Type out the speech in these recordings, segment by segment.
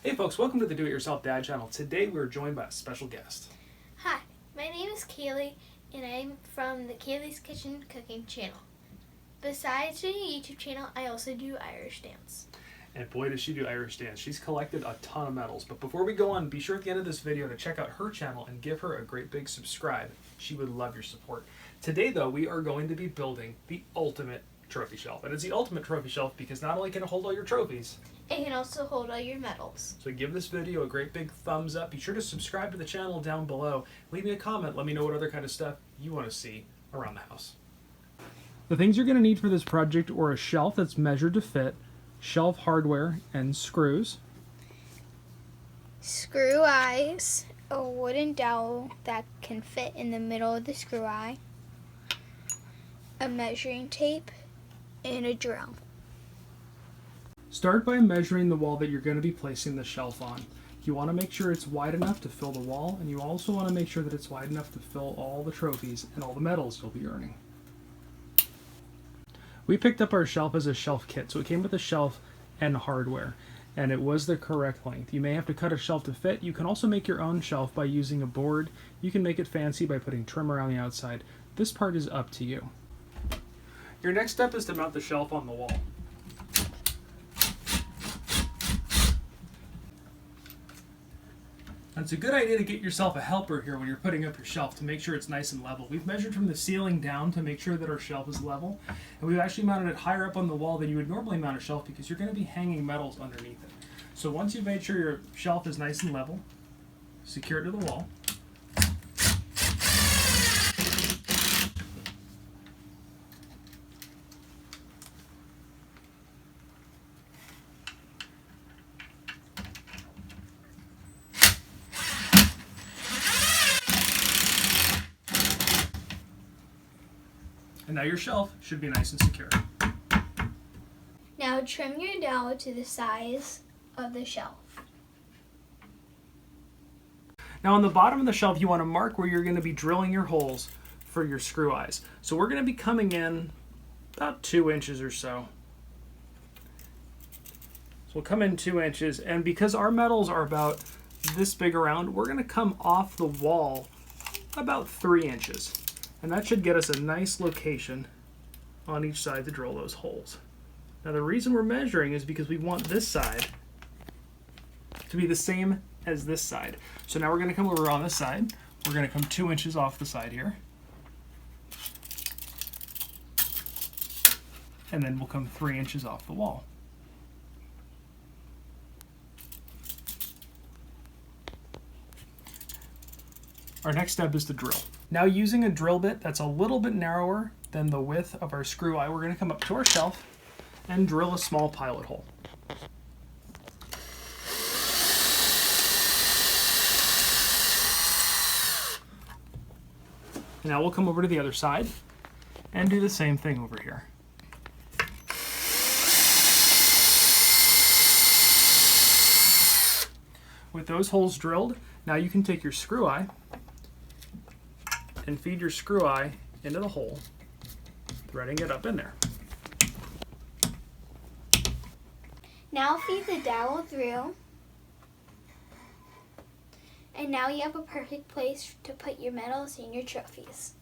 Hey folks, welcome to the Do-It-Yourself Dad channel. Today we're joined by a special guest. Hi, my name is Kaylee and I'm from the Kaylee's Kitchen Cooking channel. Besides doing a YouTube channel, I also do Irish dance. And boy does she do Irish dance. She's collected a ton of medals. But before we go on, be sure at the end of this video to check out her channel and give her a great big subscribe. She would love your support. Today though, we are going to be building the ultimate trophy shelf. And it's the ultimate trophy shelf because not only can it hold all your trophies, It can also hold all your medals. so give this video a great big thumbs up. Be sure to subscribe to the channel down below. Leave me a comment. Let me know what other kind of stuff you want to see around the house. The things you're going to need for this project are a shelf that's measured to fit, shelf hardware, and screws. Screw eyes, a wooden dowel that can fit in the middle of the screw eye, a measuring tape, and a drill. Start by measuring the wall that you're going to be placing the shelf on. You want to make sure it's wide enough to fill the wall, and you also want to make sure that it's wide enough to fill all the trophies and all the medals you'll be earning. We picked up our shelf as a shelf kit, so it came with a shelf and hardware, and it was the correct length. You may have to cut a shelf to fit. You can also make your own shelf by using a board. You can make it fancy by putting trim around the outside. This part is up to you. Your next step is to mount the shelf on the wall. It's a good idea to get yourself a helper here when you're putting up your shelf to make sure it's nice and level. We've measured from the ceiling down to make sure that our shelf is level, and we've actually mounted it higher up on the wall than you would normally mount a shelf because you're going to be hanging medals underneath it. So once you've made sure your shelf is nice and level, secure it to the wall. And now your shelf should be nice and secure. Now trim your dowel to the size of the shelf. Now on the bottom of the shelf, you want to mark where you're going to be drilling your holes for your screw eyes. So we're going to be coming in about 2 inches or so. So we'll come in 2 inches, and because our medals are about this big around, we're going to come off the wall about 3 inches. And that should get us a nice location on each side to drill those holes. Now the reason we're measuring is because we want this side to be the same as this side. So now we're going to come over on this side. We're going to come 2 inches off the side here. And then we'll come 3 inches off the wall. Our next step is to drill. Now using a drill bit that's a little bit narrower than the width of our screw eye, we're going to come up to our shelf and drill a small pilot hole. Now we'll come over to the other side and do the same thing over here. With those holes drilled, now you can take your screw eye and feed your screw eye into the hole, threading it up in there. Now feed the dowel through. And now you have a perfect place to put your medals and your trophies.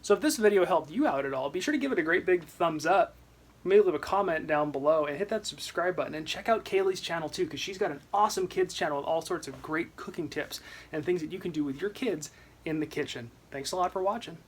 So if this video helped you out at all, be sure to give it a great big thumbs up. Maybe leave a comment down below and hit that subscribe button, and check out Kaylee's channel too, because she's got an awesome kids channel with all sorts of great cooking tips and things that you can do with your kids in the kitchen. Thanks a lot for watching.